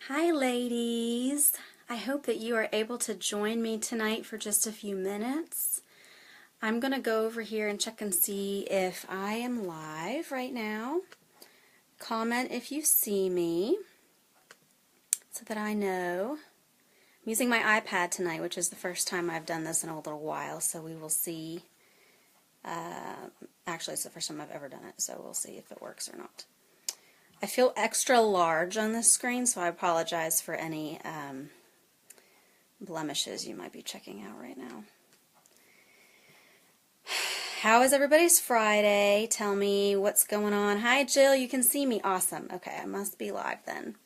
Hi ladies! I hope that you are able to join me tonight for just a few minutes. I'm going to go over here and check and see if I am live right now. Comment if you see me so that I know. I'm using my iPad tonight, which is the first time I've done this in a little while, so we will see. Actually, it's the first time I've ever done it, so we'll see if it works or not. I feel extra large on this screen, so I apologize for any blemishes you might be checking out right now. How is everybody's Friday? Tell me what's going on. Hi, Jill. You can see me. Awesome. Okay, I must be live then.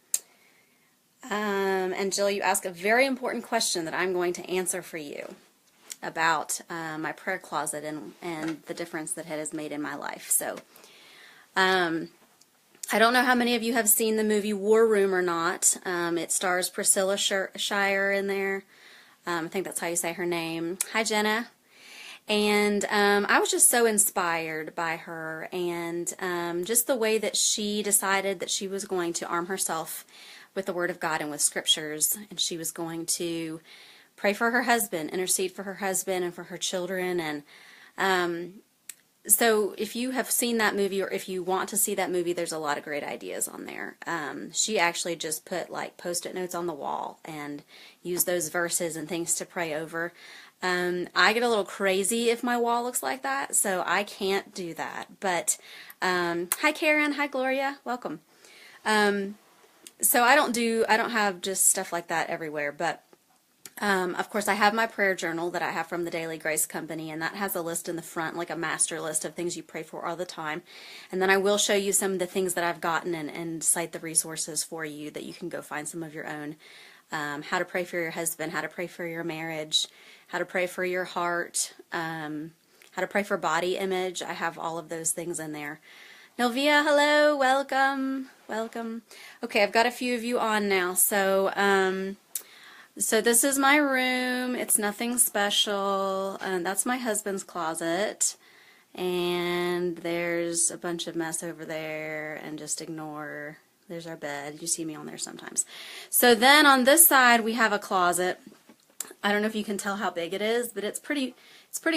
And Jill, you asked a very important question that I'm going to answer for you about my prayer closet and the difference that it has made in my life. So, I don't know how many of you have seen the movie War Room or not. It stars Priscilla Shire in there. I think that's how you say her name. Hi, Jenna. And I was just so inspired by her and just the way that she decided that she was going to arm herself with the Word of God and with Scriptures. And she was going to pray for her husband, intercede for her husband and for her children. And so if you have seen that movie or if you want to see that movie, there's a lot of great ideas on there. She actually just put like post-it notes on the wall and used those verses and things to pray over. I get a little crazy if my wall looks like that, so I can't do that. But hi Karen, hi Gloria, welcome. So I don't have just stuff like that everywhere, but of course, I have my prayer journal that I have from the Daily Grace Company, and that has a list in the front, like a master list of things you pray for all the time. And then I will show you some of the things that I've gotten and cite the resources for you that you can go find some of your own. How to pray for your husband, how to pray for your marriage, how to pray for your heart, how to pray for body image. I have all of those things in there. Novia, hello, welcome, welcome. Okay, I've got a few of you on now, So this is my room. It's nothing special. That's my husband's closet. And there's a bunch of mess over there. And just ignore. There's our bed. You see me on there sometimes. So then on this side we have a closet. I don't know if you can tell how big it is, but it's pretty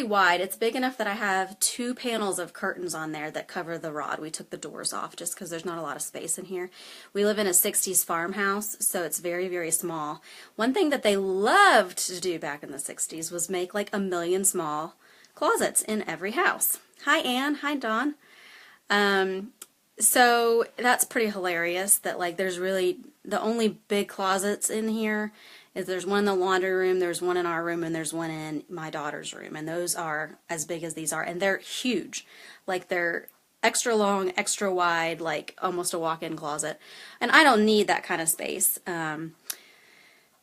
wide. It's big enough that I have 2 panels of curtains on there that cover the rod. We took the doors off just because there's not a lot of space in here. We live in a 60s farmhouse, so it's very, very small. One thing that they loved to do back in the 60s was make like 1 million small closets in every house. Hi Ann, hi Dawn. So that's pretty hilarious that like there's really the only big closets in here is there's one in the laundry room, there's one in our room, and there's one in my daughter's room. And those are as big as these are. And they're huge. Like they're extra long, extra wide, like almost a walk-in closet. And I don't need that kind of space.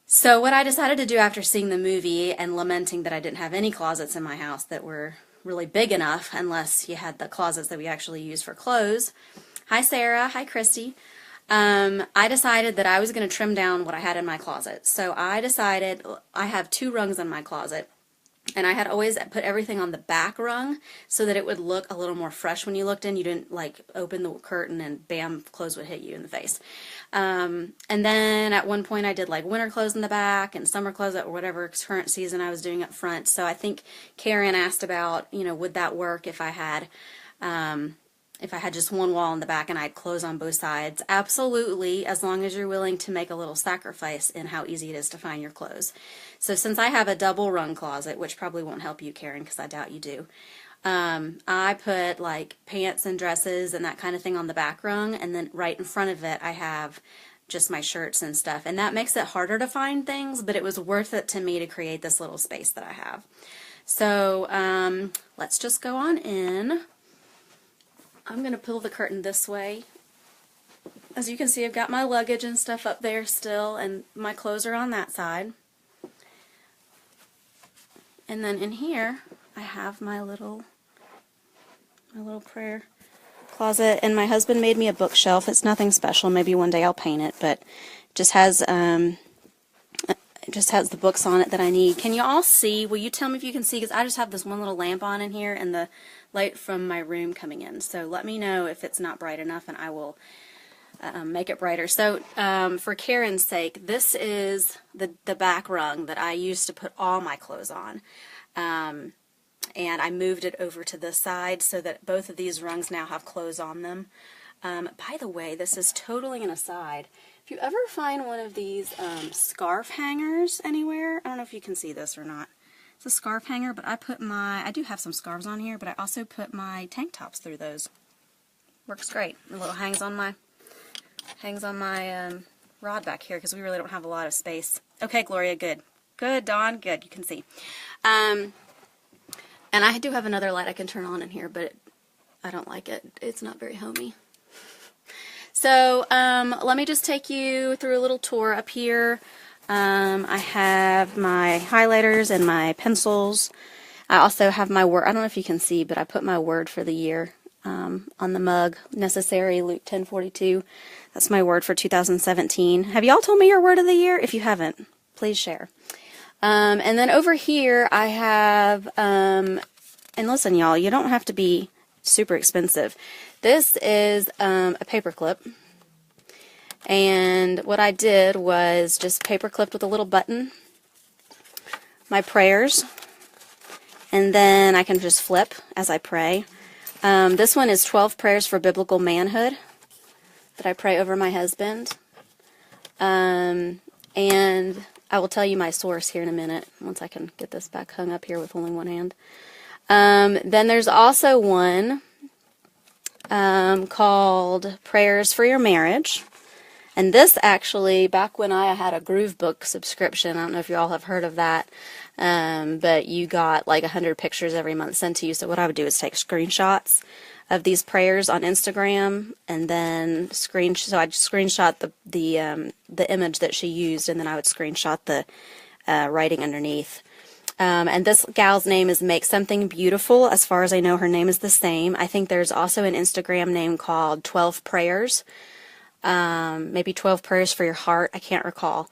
So what I decided to do after seeing the movie and lamenting that I didn't have any closets in my house that were really big enough, unless you had the closets that we actually use for clothes. Hi Sarah, hi Christy. I decided that I was going to trim down what I had in my closet. So I decided, I have 2 rungs in my closet, and I had always put everything on the back rung so that it would look a little more fresh when you looked in. You didn't like open the curtain and bam, clothes would hit you in the face. And then at one point I did like winter clothes in the back and summer clothes or whatever current season I was doing up front. So I think Karen asked about, you know, would that work if I had just one wall in the back and I had clothes on both sides. Absolutely, as long as you're willing to make a little sacrifice in how easy it is to find your clothes. So since I have a double rung closet, which probably won't help you, Karen, because I doubt you do, I put like pants and dresses and that kind of thing on the back rung, and then right in front of it I have just my shirts and stuff. And that makes it harder to find things, but it was worth it to me to create this little space that I have. So let's just go on in. I'm going to pull the curtain this way. As you can see, I've got my luggage and stuff up there still, and my clothes are on that side. And then in here, I have my little prayer closet, and my husband made me a bookshelf. It's nothing special. Maybe one day I'll paint it, but it just has the books on it that I need. Can you all see? Will you tell me if you can see? Because I just have this one little lamp on in here and the light from my room coming in. So let me know if it's not bright enough, and I will make it brighter. So for Karen's sake, this is the back rung that I used to put all my clothes on. And I moved it over to this side so that both of these rungs now have clothes on them. By the way, this is totally an aside. If you ever find one of these scarf hangers anywhere, I don't know if you can see this or not. It's a scarf hanger, but I do have some scarves on here, but I also put my tank tops through those. Works great. A little hangs on my rod back here because we really don't have a lot of space. Okay, Gloria, good. Good, Dawn, good. You can see. And I do have another light I can turn on in here, but I don't like it. It's not very homey. So let me just take you through a little tour up here. I have my highlighters and my pencils. I also have my word. I don't know if you can see, but I put my word for the year on the mug. Necessary, Luke 10:42. That's my word for 2017. Have y'all told me your word of the year? If you haven't, please share. And then over here I have, and listen y'all, you don't have to be super expensive. This is a paper clip. And what I did was just paper clipped with a little button my prayers, and then I can just flip as I pray. This one is 12 prayers for biblical manhood that I pray over my husband. And I will tell you my source here in a minute once I can get this back hung up here with only one hand. Then there's also one called Prayers for Your Marriage. And this actually, back when I had a Groove Book subscription, I don't know if you all have heard of that, but you got like 100 pictures every month sent to you. So what I would do is take screenshots of these prayers on Instagram, and then so I'd screenshot the image that she used, and then I would screenshot the writing underneath. And this gal's name is Make Something Beautiful. As far as I know, her name is the same. I think there's also an Instagram name called 12 Prayers. Maybe 12 Prayers for Your Heart. I can't recall.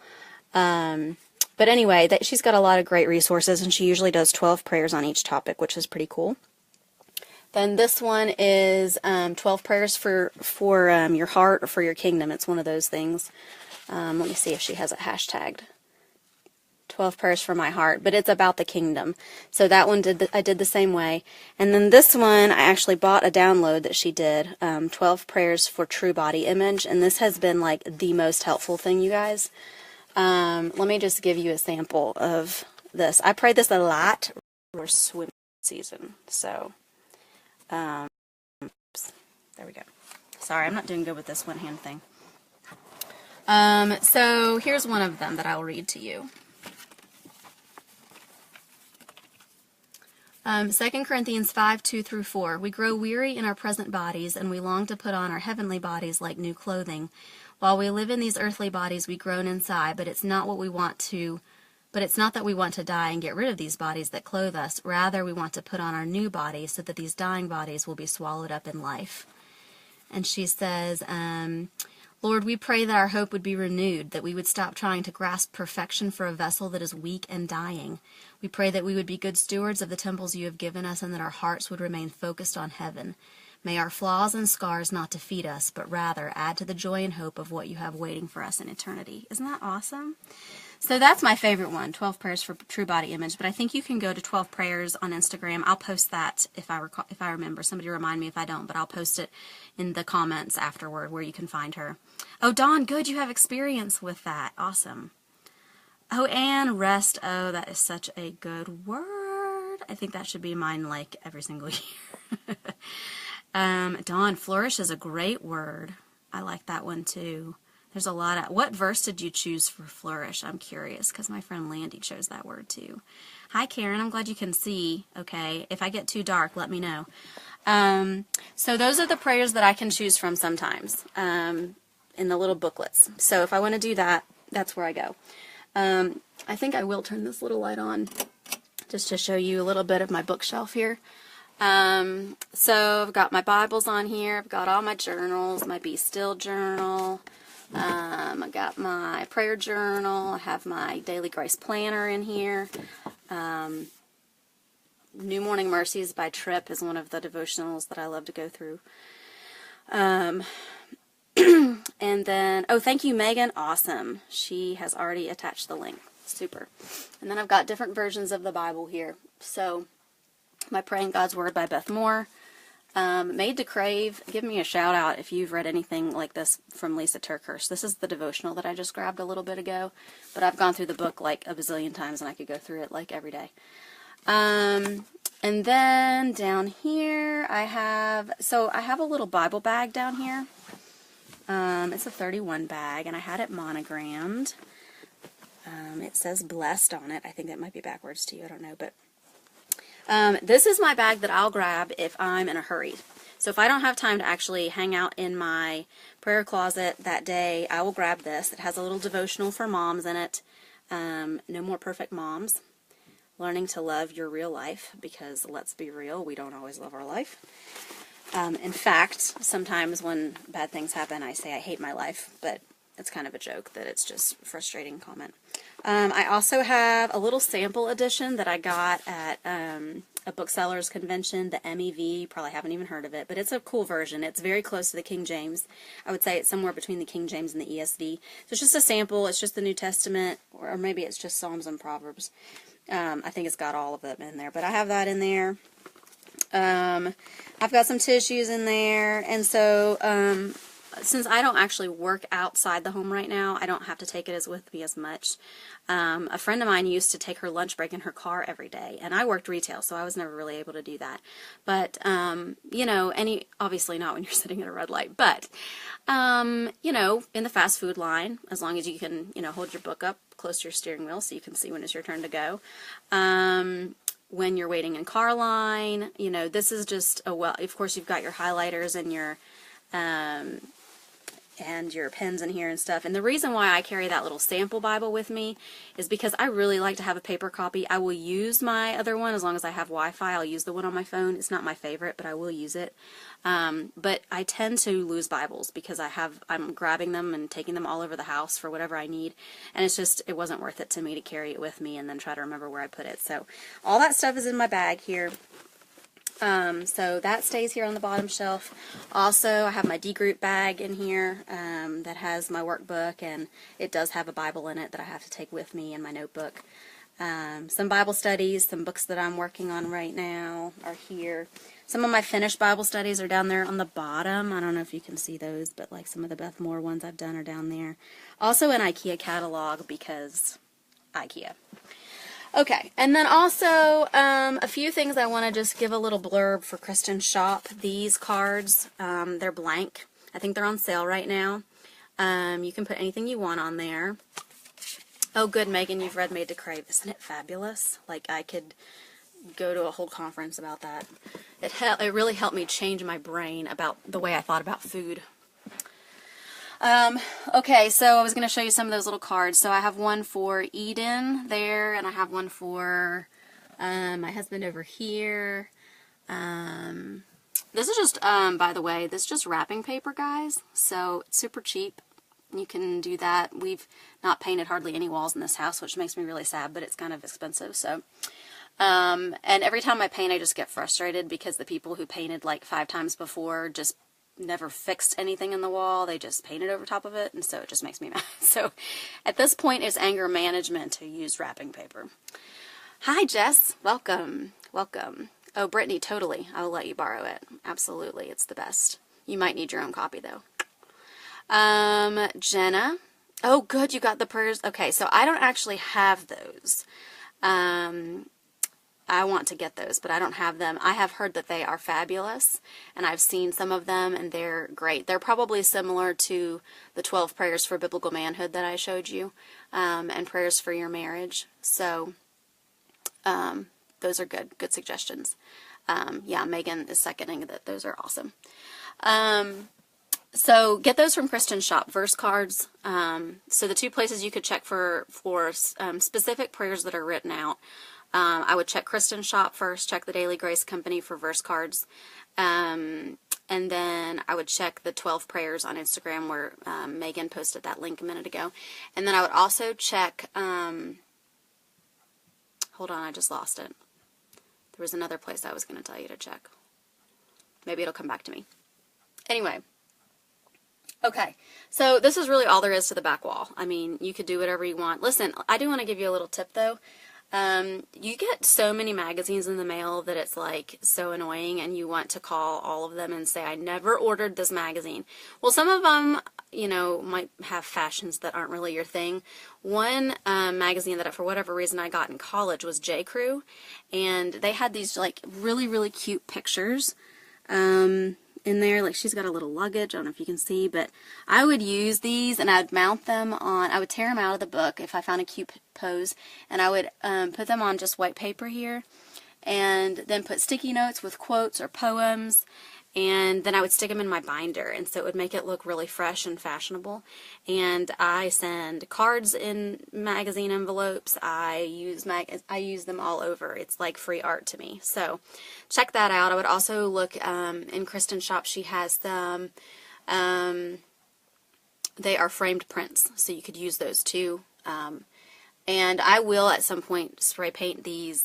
But anyway, she's got a lot of great resources, and she usually does 12 prayers on each topic, which is pretty cool. Then this one is 12 prayers for your heart or for your kingdom. It's one of those things. Let me see if she has it hashtagged. 12 prayers for my heart, but it's about the kingdom. So that one I did the same way. And then this one, I actually bought a download that she did, 12 prayers for true body image, and this has been like the most helpful thing, you guys. Let me just give you a sample of this. I pray this a lot for swim season. So, oops, there we go. Sorry, I'm not doing good with this one hand thing. So here's one of them that I'll read to you. 2 Corinthians 5:2-4. We grow weary in our present bodies, and we long to put on our heavenly bodies like new clothing. While we live in these earthly bodies, we groan and sigh, but it's not that we want to die and get rid of these bodies that clothe us. Rather, we want to put on our new bodies so that these dying bodies will be swallowed up in life. And she says, Lord, we pray that our hope would be renewed, that we would stop trying to grasp perfection for a vessel that is weak and dying. We pray that we would be good stewards of the temples you have given us, and that our hearts would remain focused on heaven. May our flaws and scars not defeat us, but rather add to the joy and hope of what you have waiting for us in eternity. Isn't that awesome? So that's my favorite one, 12 Prayers for True Body Image. But I think you can go to 12 Prayers on Instagram. I'll post that if I remember. Somebody remind me if I don't, but I'll post it in the comments afterward where you can find her. Oh, Dawn, good. You have experience with that. Awesome. Oh, and rest. Oh, that is such a good word. I think that should be mine like every single year. Dawn, flourish is a great word. I like that one too. There's a lot of... What verse did you choose for flourish? I'm curious because my friend Landy chose that word too. Hi, Karen. I'm glad you can see. Okay. If I get too dark, let me know. So those are the prayers that I can choose from sometimes in the little booklets. So if I want to do that, that's where I go. I think I will turn this little light on just to show you a little bit of my bookshelf here. So I've got my Bibles on here. I've got all my journals, my Be Still journal. I got my prayer journal. I have my Daily Grace Planner in here. New Morning Mercies by Tripp is one of the devotionals that I love to go through. And then, oh, thank you, Megan. Awesome. She has already attached the link. Super. And then I've got different versions of the Bible here. So, my Praying God's Word by Beth Moore. Made to Crave. Give me a shout out if you've read anything like this from Lisa Turkhurst. This is the devotional that I just grabbed a little bit ago. But I've gone through the book like a bazillion times and I could go through it like every day. And then down here I have a little Bible bag down here. It's a 31 bag and I had it monogrammed. It says blessed on it. I think that might be backwards to you. I don't know, but this is my bag that I'll grab if I'm in a hurry. So if I don't have time to actually hang out in my prayer closet that day, I will grab this. It has a little devotional for moms in it. No More Perfect Moms. Learning to love your real life, because let's be real, we don't always love our life. In fact, sometimes when bad things happen, I say I hate my life, but it's kind of a joke that it's just a frustrating comment. I also have a little sample edition that I got at a booksellers convention, the MEV. You probably haven't even heard of it, but it's a cool version. It's very close to the King James. I would say it's somewhere between the King James and the ESV. So it's just a sample. It's just the New Testament, or maybe it's just Psalms and Proverbs. I think it's got all of them in there, but I have that in there. I've got some tissues in there, and so since I don't actually work outside the home right now, I don't have to take it with me as much. A friend of mine used to take her lunch break in her car every day, and I worked retail, so I was never really able to do that. But, you know, obviously not when you're sitting at a red light, but, you know, in the fast food line, as long as you can, you know, hold your book up close to your steering wheel so you can see when it's your turn to go. When you're waiting in car line, you know, this is just of course you've got your highlighters and your pens in here and stuff. And the reason why I carry that little sample Bible with me is because I really like to have a paper copy. I will use my other one as long as I have Wi-Fi. I'll use the one on my phone. It's not my favorite, but I will use it. But I tend to lose Bibles because I'm grabbing them and taking them all over the house for whatever I need. And it wasn't worth it to me to carry it with me and then try to remember where I put it. So all that stuff is in my bag here. So that stays here on the bottom shelf. Also, I have my D group bag in here that has my workbook, and it does have a Bible in it that I have to take with me in my notebook. Some Bible studies, some books that I'm working on right now are here. Some of my finished Bible studies are down there on the bottom. I don't know if you can see those, but like some of the Beth Moore ones I've done are down there. Also an IKEA catalog because IKEA. Okay, and then also a few things I want to just give a little blurb for Kristen Shop. These cards, they're blank. I think they're on sale right now. You can put anything you want on there. Oh, good, Megan, you've read Made to Crave. Isn't it fabulous? Like, I could go to a whole conference about that. It really helped me change my brain about the way I thought about food. Okay, so I was going to show you some of those little cards. So I have one for Eden there, and I have one for my husband over here. This is just, by the way, this is just wrapping paper, guys. So it's super cheap. You can do that. We've not painted hardly any walls in this house, which makes me really sad, but it's kind of expensive. So, and every time I paint, I just get frustrated because the people who painted like 5 times before just never fixed anything in the wall. They just painted over top of it, and so it just makes me mad. So at this point, it's anger management to use wrapping paper. Hi, Jess. Welcome. Welcome. Oh, Brittany, totally. I will let you borrow it. Absolutely. It's the best. You might need your own copy, though. Jenna. Oh, good. You got the prayers. Okay, so I don't actually have those. I want to get those, but I don't have them. I have heard that they are fabulous, and I've seen some of them, and they're great. They're probably similar to the 12 prayers for biblical manhood that I showed you, and prayers for your marriage. So those are good suggestions. Yeah, Megan is seconding that those are awesome. So get those from Kristen Shop, verse cards. So the 2 places you could check for specific prayers that are written out. I would check Kristen Shop first, check the Daily Grace Company for verse cards, and then I would check the 12 prayers on Instagram where Megan posted that link a minute ago. And then I would also check, hold on, I just lost it. There was another place I was going to tell you to check. Maybe it'll come back to me. Anyway, Okay, so this is really all there is to the back wall. I mean, you could do whatever you want. Listen, I do want to give you a little tip though. You get so many magazines in the mail that it's like so annoying, and you want to call all of them and say, I never ordered this magazine. Well, some of them, you know, might have fashions that aren't really your thing. One magazine that for whatever reason I got in college was J. Crew, and they had these like really, really cute pictures. In there, like she's got a little luggage, I don't know if you can see, but I would use these and I'd mount them on, I would tear them out of the book if I found a cute pose, and I would put them on just white paper here, and then put sticky notes with quotes or poems, and then I would stick them in my binder, and so it would make it look really fresh and fashionable. And I send cards in magazine envelopes. I use them all over. It's like free art to me. So check that out. I would also look in Kristen's shop. She has some. They are framed prints, so you could use those too. And I will at some point spray paint these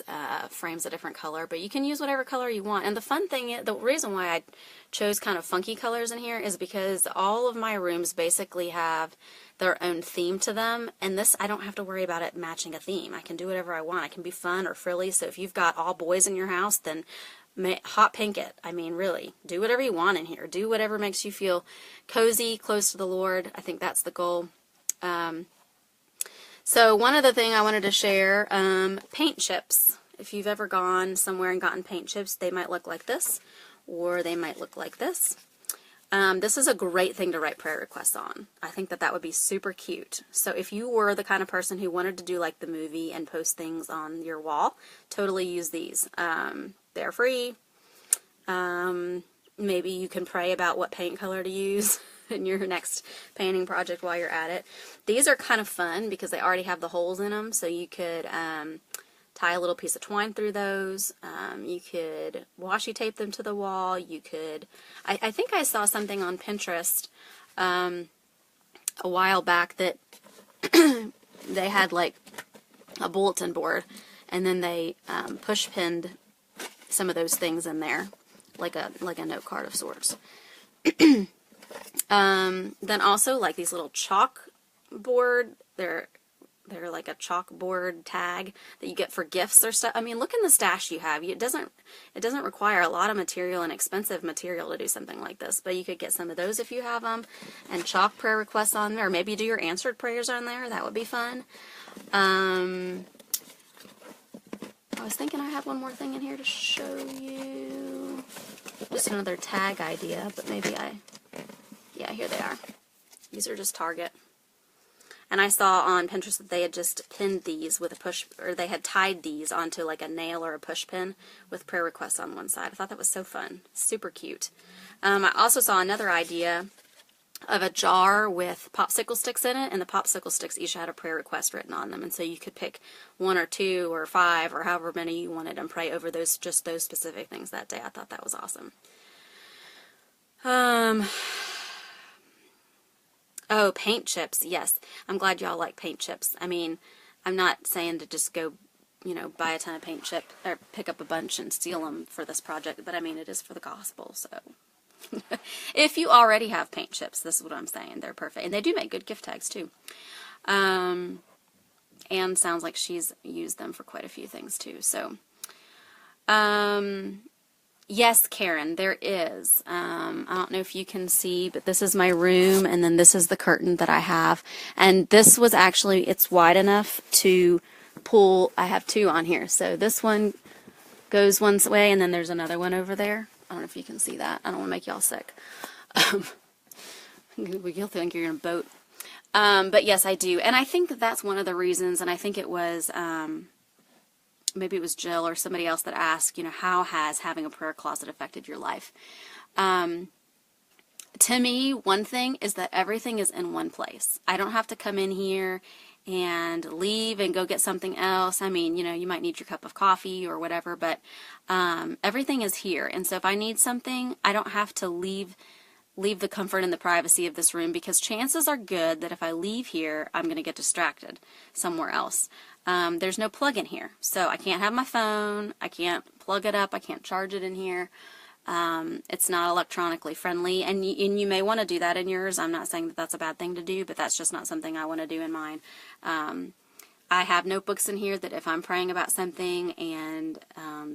frames a different color, but you can use whatever color you want. And the fun thing is, the reason why I chose kind of funky colors in here is because all of my rooms basically have their own theme to them, and this, I don't have to worry about it matching a theme. I can do whatever I want. I can be fun or frilly, so if you've got all boys in your house, then hot pink it. I mean, really, do whatever you want in here. Do whatever makes you feel cozy, close to the Lord. I think that's the goal. So one other thing I wanted to share, paint chips. If you've ever gone somewhere and gotten paint chips, they might look like this, or they might look like this. This is a great thing to write prayer requests on. I think that that would be super cute. So if you were the kind of person who wanted to do like the movie and post things on your wall, totally use these. They're free. Maybe you can pray about what paint color to use in your next painting project while you're at it. These are kind of fun because they already have the holes in them, so you could tie a little piece of twine through those. You could washi tape them to the wall. You could, I think I saw something on Pinterest a while back that they had like a bulletin board, and then they push pinned some of those things in there, like a note card of sorts. Then also like these little chalkboard, they're like a chalkboard tag that you get for gifts or stuff. I mean, look in the stash you have. It doesn't require a lot of material and expensive material to do something like this, but you could get some of those if you have them, and chalk prayer requests on there, or maybe do your answered prayers on there. That would be fun. I was thinking I have one more thing in here to show you. Just another tag idea, but maybe yeah, here they are. These are just Target. And I saw on Pinterest that they had just pinned these with a push, or they had tied these onto like a nail or a push pin with prayer requests on one side. I thought that was so fun. Super cute. I also saw another idea of a jar with popsicle sticks in it, and the popsicle sticks each had a prayer request written on them, and so you could pick 1 or 2 or 5 or however many you wanted and pray over those, just those specific things that day. I thought that was awesome. Oh, paint chips. Yes, I'm glad y'all like paint chips. I mean, I'm not saying to just go, you know, buy a ton of paint chip or pick up a bunch and steal them for this project, but I mean, it is for the gospel, so. If you already have paint chips, this is what I'm saying. They're perfect. And they do make good gift tags, too. Anne sounds like she's used them for quite a few things, too. So, yes, Karen, there is. I don't know if you can see, but this is my room, and then this is the curtain that I have. And this was actually, it's wide enough to pull. I have 2 on here. So this one goes one way, and then there's another one over there. I don't know if you can see that. I don't want to make y'all sick. You'll think you're in a boat. But yes, I do. And I think that's one of the reasons, and I think it was, maybe it was Jill or somebody else that asked, you know, how has having a prayer closet affected your life? To me, one thing is that everything is in one place. I don't have to come in here and leave and go get something else. I mean, you know, you might need your cup of coffee or whatever, but everything is here. And so if I need something, I don't have to leave the comfort and the privacy of this room, because chances are good that if I leave here, I'm going to get distracted somewhere else. There's no plug in here, so I can't have my phone. I can't plug it up. I can't charge it in here. It's not electronically friendly, and you may want to do that in yours. I'm not saying that that's a bad thing to do, but that's just not something I want to do in mine. I have notebooks in here that if I'm praying about something and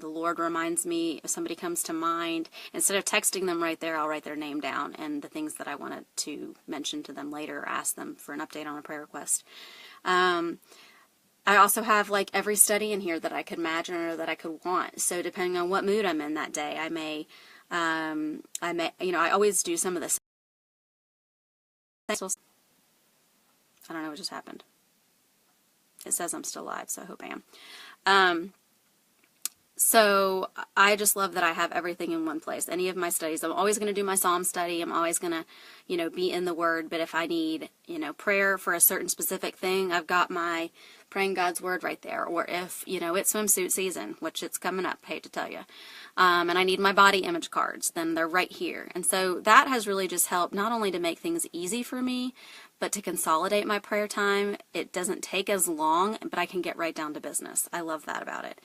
the Lord reminds me, if somebody comes to mind, instead of texting them right there, I'll write their name down and the things that I wanted to mention to them later or ask them for an update on a prayer request. I also have like every study in here that I could imagine or that I could want. So depending on what mood I'm in that day, I may, I always do some of this. I don't know what just happened. It says I'm still live, so I hope I am. So I just love that I have everything in one place. Any of my studies, I'm always going to do my Psalm study. I'm always going to, be in the Word. But if I need, prayer for a certain specific thing, I've got my praying God's Word right there. Or if, it's swimsuit season, which it's coming up, hate to tell you, and I need my body image cards, then they're right here. And so that has really just helped not only to make things easy for me, but to consolidate my prayer time. It doesn't take as long, but I can get right down to business. I love that about it.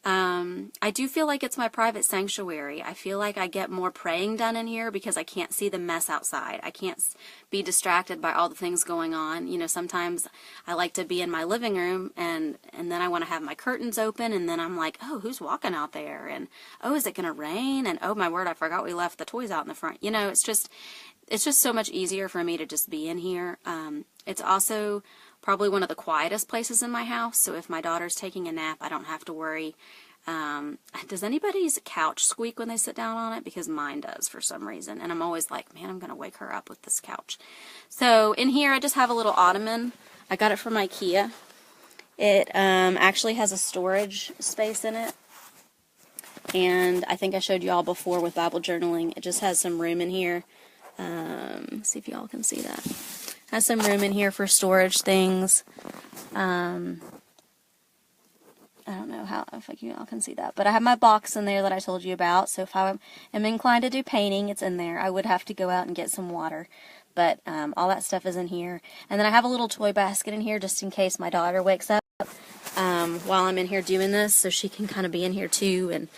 I do feel like it's my private sanctuary. I feel like I get more praying done in here because I can't see the mess outside. I can't be distracted by all the things going on. Sometimes I like to be in my living room and then I want to have my curtains open and then I'm like, oh, who's walking out there? And, oh, is it going to rain? And, oh, my word, I forgot we left the toys out in the front. It's just so much easier for me to just be in here. It's also probably one of the quietest places in my house, so if my daughter's taking a nap, I don't have to worry. Does anybody's couch squeak when they sit down on it? Because mine does for some reason, and I'm always like, man, I'm going to wake her up with this couch. So in here, I just have a little ottoman. I got it from IKEA. It actually has a storage space in it, and I think I showed you all before with Bible journaling. It just has some room in here. Let's see if you all can see that. Has some room in here for storage things. I don't know if you all can see that, but I have my box in there that I told you about. So if I am inclined to do painting, it's in there. I would have to go out and get some water, but all that stuff is in here. And then I have a little toy basket in here just in case my daughter wakes up while I'm in here doing this, so she can kind of be in here too. And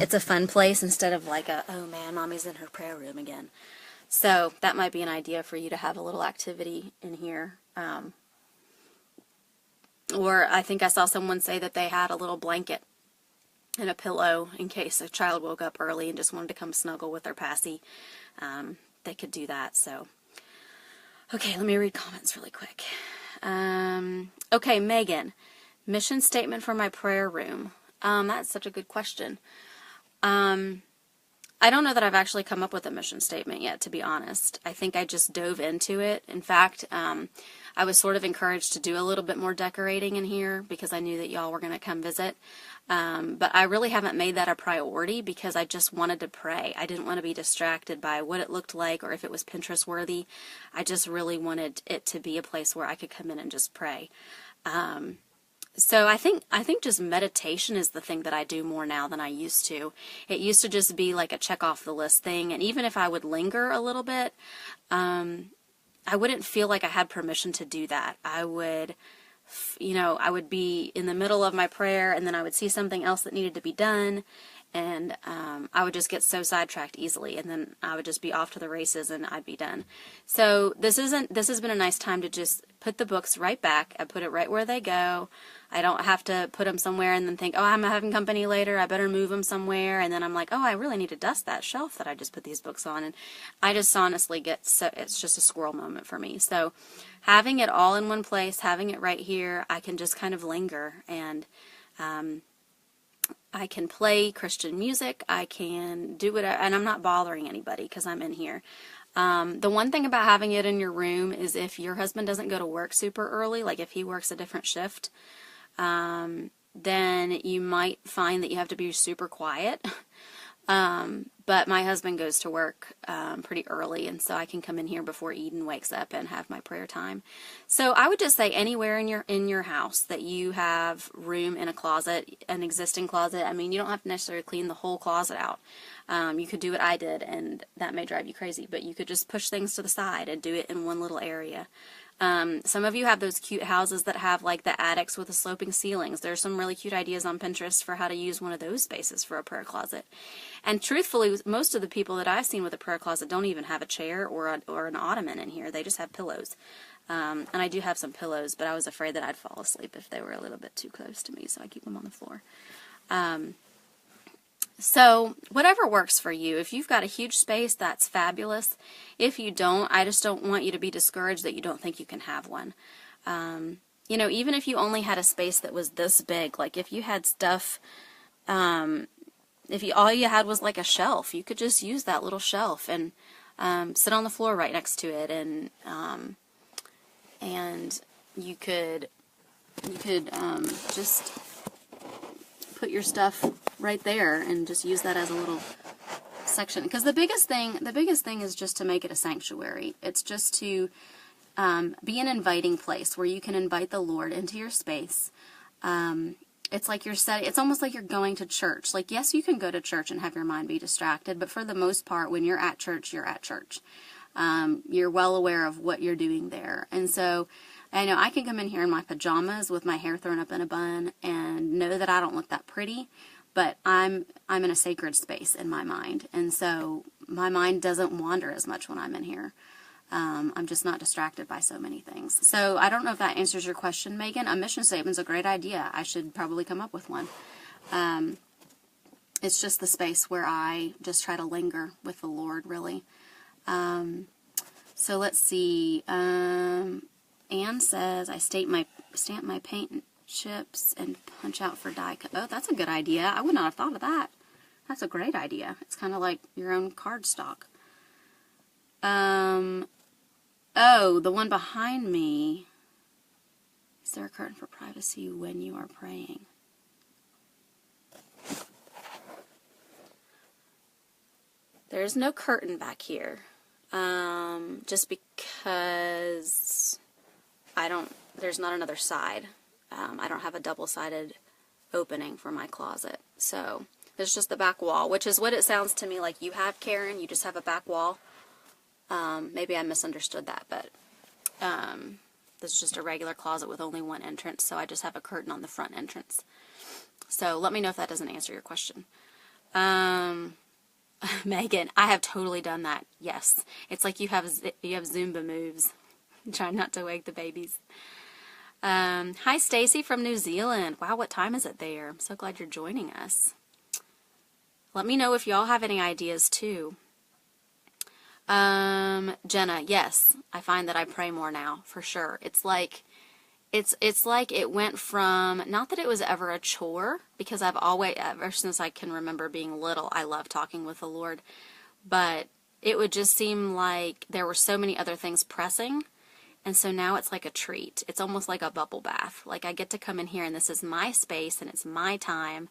it's a fun place instead of like oh man, mommy's in her prayer room again. So that might be an idea for you to have a little activity in here. Or I think I saw someone say that they had a little blanket and a pillow in case a child woke up early and just wanted to come snuggle with their passy. They could do that. So, okay, let me read comments really quick. Okay, Megan, mission statement for my prayer room. That's such a good question. I don't know that I've actually come up with a mission statement yet, to be honest. I think I just dove into it. In fact, I was sort of encouraged to do a little bit more decorating in here because I knew that y'all were going to come visit. But I really haven't made that a priority because I just wanted to pray. I didn't want to be distracted by what it looked like or if it was Pinterest worthy. I just really wanted it to be a place where I could come in and just pray. So I think just meditation is the thing that I do more now than I used to. It used to just be like a check off the list thing, and even if I would linger a little bit, I wouldn't feel like I had permission to do that. I would be in the middle of my prayer, and then I would see something else that needed to be done, and I would just get so sidetracked easily, and then I would just be off to the races, and I'd be done. So this has been a nice time to just put the books right back. I put it right where they go. I don't have to put them somewhere and then think, oh, I'm having company later, I better move them somewhere, and then I'm like, oh, I really need to dust that shelf that I just put these books on, and I just honestly it's just a squirrel moment for me. So having it all in one place, having it right here, I can just kind of linger, and I can play Christian music, I can do whatever, and I'm not bothering anybody because I'm in here. The one thing about having it in your room is if your husband doesn't go to work super early, like if he works a different shift, then you might find that you have to be super quiet. But my husband goes to work pretty early, and so I can come in here before Eden wakes up and have my prayer time. So I would just say anywhere in your house that you have room in a closet, an existing closet. I mean, you don't have to necessarily clean the whole closet out. You could do what I did, and that may drive you crazy, but you could just push things to the side and do it in one little area. Some of you have those cute houses that have like the attics with the sloping ceilings. There's some really cute ideas on Pinterest for how to use one of those spaces for a prayer closet. And truthfully, most of the people that I've seen with a prayer closet don't even have a chair or an ottoman in here. They just have pillows. And I do have some pillows, but I was afraid that I'd fall asleep if they were a little bit too close to me, so I keep them on the floor. So whatever works for you. If you've got a huge space, that's fabulous. If you don't, I just don't want you to be discouraged that you don't think you can have one. You know, even if you only had a space that was this big, like if you had stuff, all you had was like a shelf, you could just use that little shelf and sit on the floor right next to it, and you could just put your stuff right there and just use that as a little section. Because the biggest thing is just to make it a sanctuary. It's just to be an inviting place where you can invite the Lord into your space. It's like it's almost like you're going to church. Like, yes, you can go to church and have your mind be distracted, but for the most part, when you're at church, you're at church. You're well aware of what you're doing there. And so I know I can come in here in my pajamas with my hair thrown up in a bun and know that I don't look that pretty, but I'm in a sacred space in my mind. And so my mind doesn't wander as much when I'm in here. I'm just not distracted by so many things. So I don't know if that answers your question, Megan. A mission statement's a great idea. I should probably come up with one. It's just the space where I just try to linger with the Lord, really. So let's see. Anne says, I stamp my paint chips and punch out for die cut. Oh, that's a good idea. I would not have thought of that. That's a great idea. It's kind of like your own card stock. Oh, the one behind me. Is there a curtain for privacy when you are praying? There's no curtain back here. Just because there's not another side. I don't have a double-sided opening for my closet. So there's just the back wall, which is what it sounds to me like you have, Karen. You just have a back wall. Maybe I misunderstood that, but this is just a regular closet with only one entrance, so I just have a curtain on the front entrance. So let me know if that doesn't answer your question. Megan, I have totally done that. Yes. It's like you have Zumba moves. Try not to wake the babies. Hi, Stacy from New Zealand. Wow, what time is it there? I'm so glad you're joining us. Let me know if y'all have any ideas, too. Jenna, yes, I find that I pray more now, for sure. It's like it went from, not that it was ever a chore, because I've always, ever since I can remember being little, I love talking with the Lord, but it would just seem like there were so many other things pressing, and so now it's like a treat. It's almost like a bubble bath. Like I get to come in here, and this is my space, and it's my time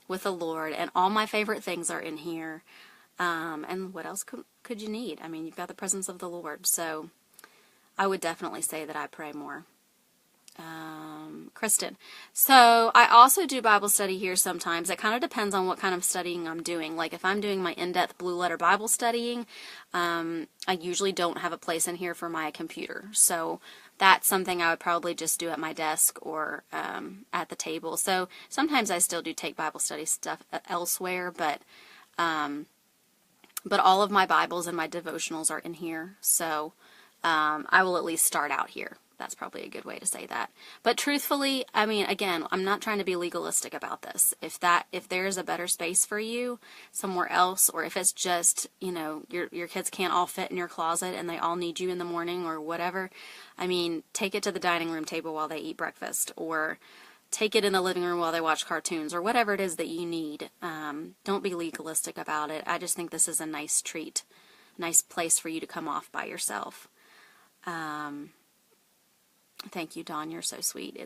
with the Lord, and all my favorite things are in here. And what else could you need? I mean, you've got the presence of the Lord, so I would definitely say that I pray more. Kristen. So I also do Bible study here sometimes. It kind of depends on what kind of studying I'm doing. Like if I'm doing my in-depth blue letter Bible studying, I usually don't have a place in here for my computer. So that's something I would probably just do at my desk or at the table. So sometimes I still do take Bible study stuff elsewhere, but all of my Bibles and my devotionals are in here, so I will at least start out here. That's probably a good way to say that. But truthfully, I mean, again, I'm not trying to be legalistic about this. If there's a better space for you somewhere else, or if it's just, you know, your kids can't all fit in your closet and they all need you in the morning or whatever, I mean, take it to the dining room table while they eat breakfast, or take it in the living room while they watch cartoons, or whatever it is that you need. Don't be legalistic about it. I just think this is a nice treat, nice place for you to come off by yourself. Thank you, Dawn. You're so sweet.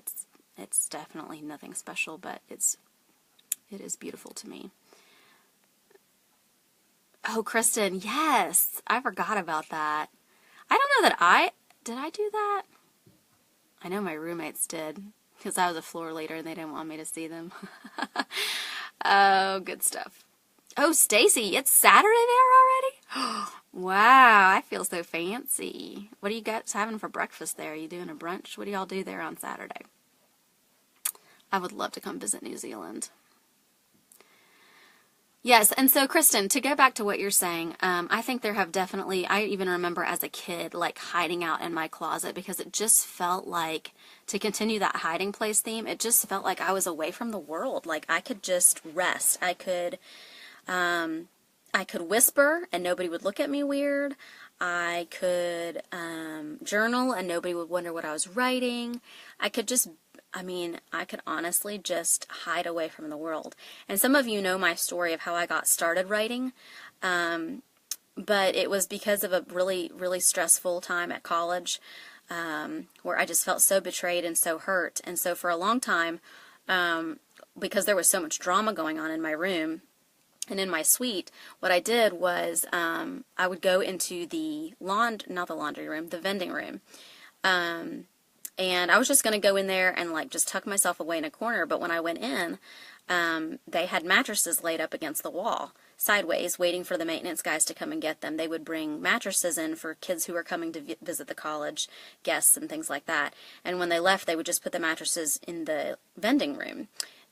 It's definitely nothing special, but it is beautiful to me. Oh, Kristen, yes, I forgot about that. I don't know that did I do that? I know my roommates did, because I was a floor leader and they didn't want me to see them. Oh, good stuff. Oh, Stacy, it's Saturday there Wow, I feel so fancy. What are you guys having for breakfast there? Are you doing a brunch? What do y'all do there on Saturday? I would love to come visit New Zealand. Yes, and so Kristen, to go back to what you're saying, I think there have definitely, I even remember as a kid, like hiding out in my closet because it just felt like, to continue that hiding place theme, it just felt like I was away from the world. Like I could just rest. I could whisper and nobody would look at me weird. I could journal and nobody would wonder what I was writing. I could honestly just hide away from the world. And some of you know my story of how I got started writing, but it was because of a really, really stressful time at college where I just felt so betrayed and so hurt. And so for a long time, because there was so much drama going on in my room and in my suite, what I did was I would go into the the vending room. And I was just going to go in there and like just tuck myself away in a corner. But when I went in, they had mattresses laid up against the wall, sideways, waiting for the maintenance guys to come and get them. They would bring mattresses in for kids who were coming to visit the college, guests and things like that. And when they left, they would just put the mattresses in the vending room.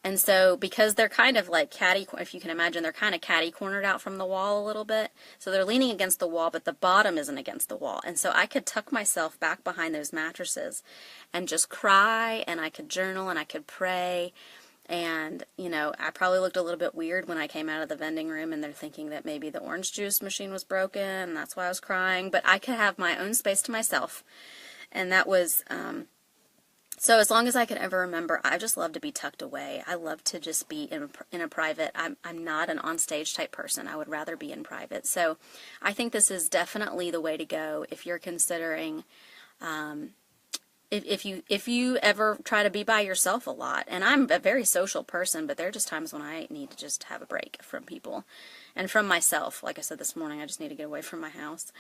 And so because they're kind of like if you can imagine, they're kind of catty-cornered out from the wall a little bit. So they're leaning against the wall, but the bottom isn't against the wall. And so I could tuck myself back behind those mattresses and just cry, and I could journal, and I could pray. And, you know, I probably looked a little bit weird when I came out of the vending room, and they're thinking that maybe the orange juice machine was broken, and that's why I was crying. But I could have my own space to myself. And that was... So as long as I can ever remember, I just love to be tucked away. I love to just be in a private. I'm not an on-stage type person. I would rather be in private. So I think this is definitely the way to go if you're considering, if you ever try to be by yourself a lot. And I'm a very social person, but there are just times when I need to just have a break from people and from myself. Like I said this morning, I just need to get away from my house.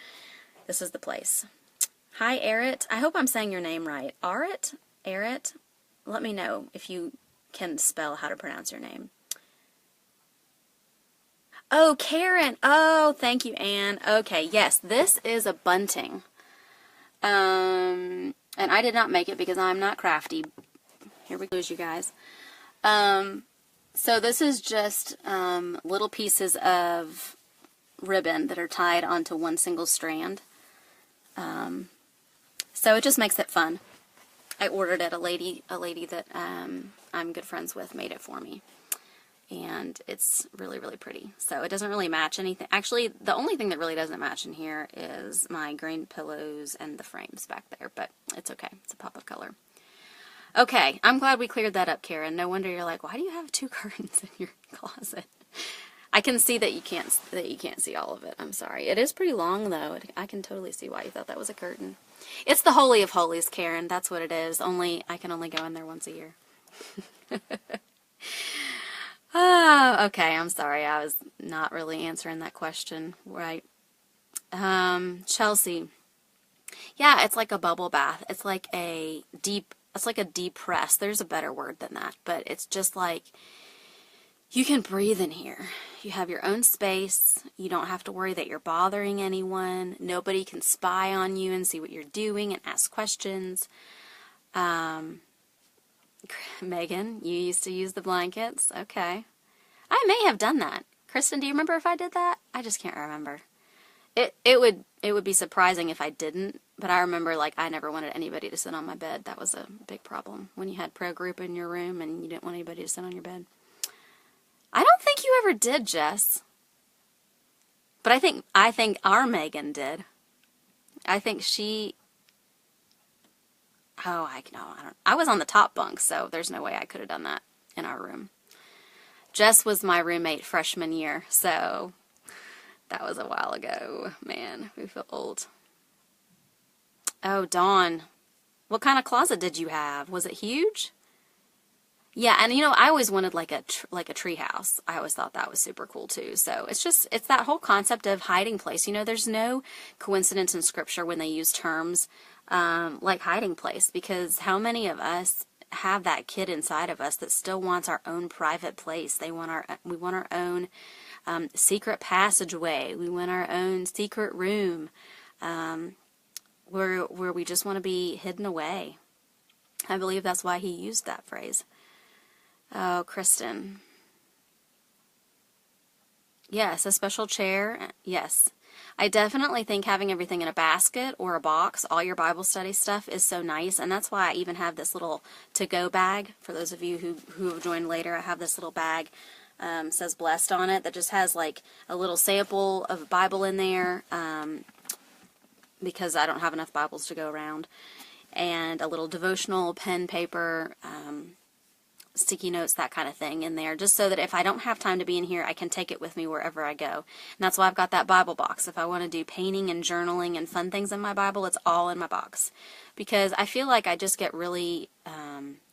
This is the place. Hi, Erit. I hope I'm saying your name right. Arit? Erit, let me know if you can spell how to pronounce your name. Oh, Karen. Oh, thank you, Anne. Okay, yes, this is a bunting. And I did not make it because I'm not crafty. Here we go, you guys. So this is just little pieces of ribbon that are tied onto one single strand. So it just makes it fun. I ordered it. A lady that I'm good friends with made it for me. And it's really, really pretty. So it doesn't really match anything. Actually, the only thing that really doesn't match in here is my green pillows and the frames back there. But it's okay. It's a pop of color. Okay, I'm glad we cleared that up, Karen. No wonder you're like, why do you have 2 curtains in your closet? I can see that you can't see all of it. I'm sorry. It is pretty long, though. I can totally see why you thought that was a curtain. It's the Holy of Holies, Karen. That's what it is. I can only go in there once a year. Oh, okay. I'm sorry. I was not really answering that question right. Chelsea. Yeah, it's like a bubble bath. It's like a deep press. There's a better word than that, but it's just like you can breathe in here. You have your own space. You don't have to worry that you're bothering anyone. Nobody can spy on you and see what you're doing and ask questions. Megan, you used to use the blankets. Okay. I may have done that. Kristen, do you remember if I did that? I just can't remember. It would be surprising if I didn't, but I remember like I never wanted anybody to sit on my bed. That was a big problem when you had pro group in your room and you didn't want anybody to sit on your bed. I don't think you ever did, Jess. But I think our Megan did. I think she... Oh, I don't... I was on the top bunk, so there's no way I could have done that in our room. Jess was my roommate freshman year, so that was a while ago. Man, we feel old. Oh, Dawn. What kind of closet did you have? Was it huge? Yeah, and I always wanted like a tree house. I always thought that was super cool too. So it's that whole concept of hiding place. There's no coincidence in scripture when they use terms like hiding place, because how many of us have that kid inside of us that still wants our own private place? We want our own secret passageway. We want our own secret room, where we just want to be hidden away. I believe that's why he used that phrase. Oh, Kristen. Yes, a special chair. Yes. I definitely think having everything in a basket or a box, all your Bible study stuff, is so nice. And that's why I even have this little to-go bag. For those of you who have joined later, I have this little bag, says blessed on it, that just has like a little sample of Bible in there, because I don't have enough Bibles to go around. And a little devotional, pen, paper, sticky notes, that kind of thing in there, just so that if I don't have time to be in here, I can take it with me wherever I go. And that's why I've got that Bible box. If I want to do painting and journaling and fun things in my Bible, it's all in my box. Because I feel like I just get really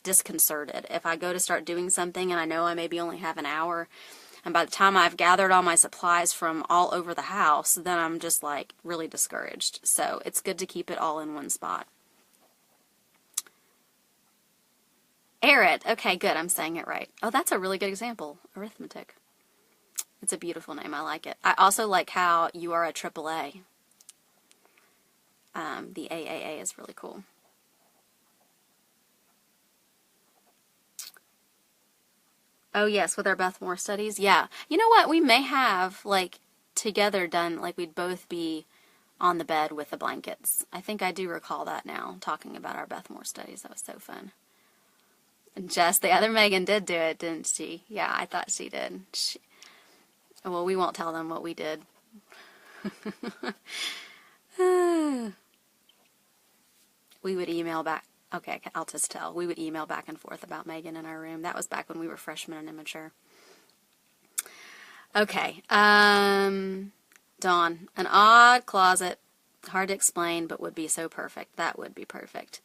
disconcerted if I go to start doing something and I know I maybe only have an hour, and by the time I've gathered all my supplies from all over the house, then I'm just like really discouraged. So it's good to keep it all in one spot. Arid. Okay, good. I'm saying it right. Oh, that's a really good example. Arithmetic. It's a beautiful name. I like it. I also like how you are a AAA. The AAA is really cool. Oh, yes, with our Beth Moore studies. Yeah. You know what? We may have, like, together done, like, we'd both be on the bed with the blankets. I think I do recall that now, talking about our Beth Moore studies. That was so fun. Jess, the other Megan did do it, didn't she? Yeah, I thought she did. Well, we won't tell them what we did. We would email back. Okay, I'll just tell. We would email back and forth about Megan in our room. That was back when we were freshmen and immature. Okay. Dawn. An odd closet. Hard to explain, but would be so perfect. That would be perfect.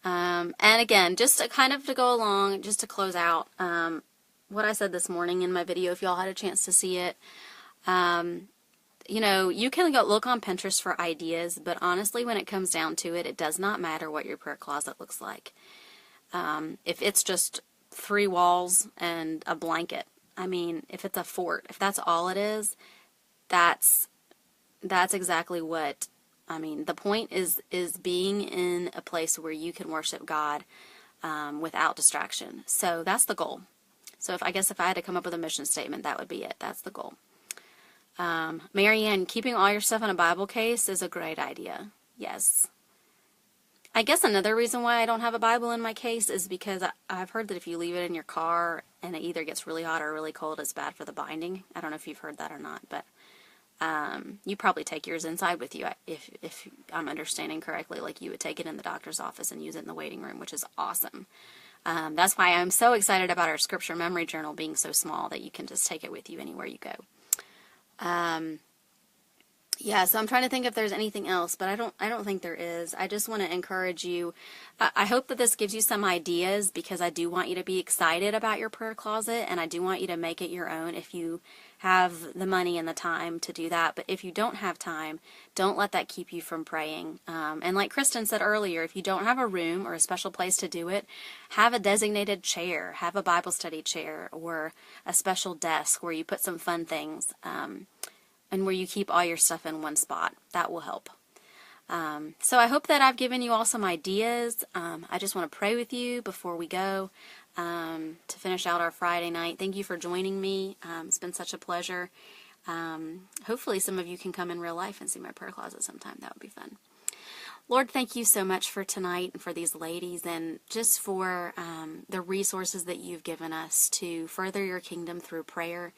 And again, just to kind of to go along, just to close out, what I said this morning in my video, if y'all had a chance to see it, you know, you can go look on Pinterest for ideas, but honestly, when it comes down to it, it does not matter what your prayer closet looks like. If it's just 3 walls and a blanket, I mean, if it's a fort, if that's all it is, that's exactly what, I mean, the point is being in a place where you can worship God without distraction. So that's the goal. So I guess if I had to come up with a mission statement, that would be it. That's the goal. Marianne, keeping all your stuff in a Bible case is a great idea. Yes. I guess another reason why I don't have a Bible in my case is because I've heard that if you leave it in your car and it either gets really hot or really cold, it's bad for the binding. I don't know if you've heard that or not, but you probably take yours inside with you, if I'm understanding correctly, like you would take it in the doctor's office and use it in the waiting room, which is awesome. That's why I'm so excited about our scripture memory journal being so small that you can just take it with you anywhere you go. Yeah, so I'm trying to think if there's anything else, but I don't think there is. I just want to encourage you. I hope that this gives you some ideas, because I do want you to be excited about your prayer closet, and I do want you to make it your own if you have the money and the time to do that. But if you don't have time, don't let that keep you from praying. And like Kristen said earlier, if you don't have a room or a special place to do it, have a designated chair, have a Bible study chair, or a special desk where you put some fun things, and where you keep all your stuff in one spot. That will help. So I hope that I've given you all some ideas. I just want to pray with you before we go to finish out our Friday night. Thank you for joining me. It's been such a pleasure. Hopefully some of you can come in real life and see my prayer closet sometime. That would be fun. Lord, thank you so much for tonight and for these ladies, and just for the resources that you've given us to further your kingdom through prayer.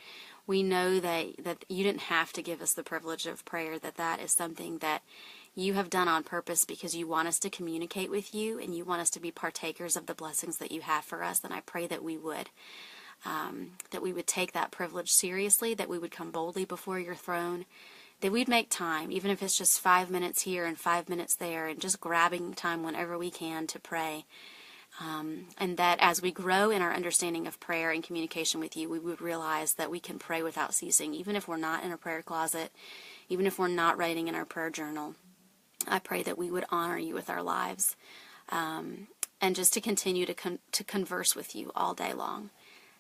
We know that you didn't have to give us the privilege of prayer, that is something that you have done on purpose because you want us to communicate with you and you want us to be partakers of the blessings that you have for us. And I pray that we would take that privilege seriously, that we would come boldly before your throne, that we'd make time, even if it's just 5 minutes here and 5 minutes there, and just grabbing time whenever we can to pray. And that as we grow in our understanding of prayer and communication with you, we would realize that we can pray without ceasing, even if we're not in a prayer closet, even if we're not writing in our prayer journal. I pray that we would honor you with our lives, and just to continue to converse with you all day long.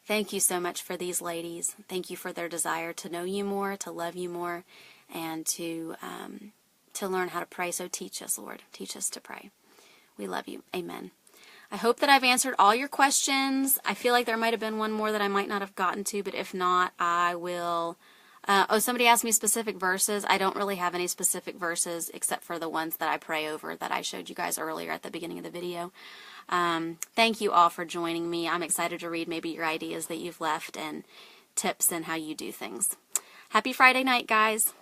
Thank you so much for these ladies. Thank you for their desire to know you more, to love you more, and to learn how to pray. So teach us, Lord. Teach us to pray. We love you. Amen. I hope that I've answered all your questions. I feel like there might have been one more that I might not have gotten to, but if not, I will. Somebody asked me specific verses. I don't really have any specific verses except for the ones that I pray over that I showed you guys earlier at the beginning of the video. Thank you all for joining me. I'm excited to read maybe your ideas that you've left and tips and how you do things. Happy Friday night, guys.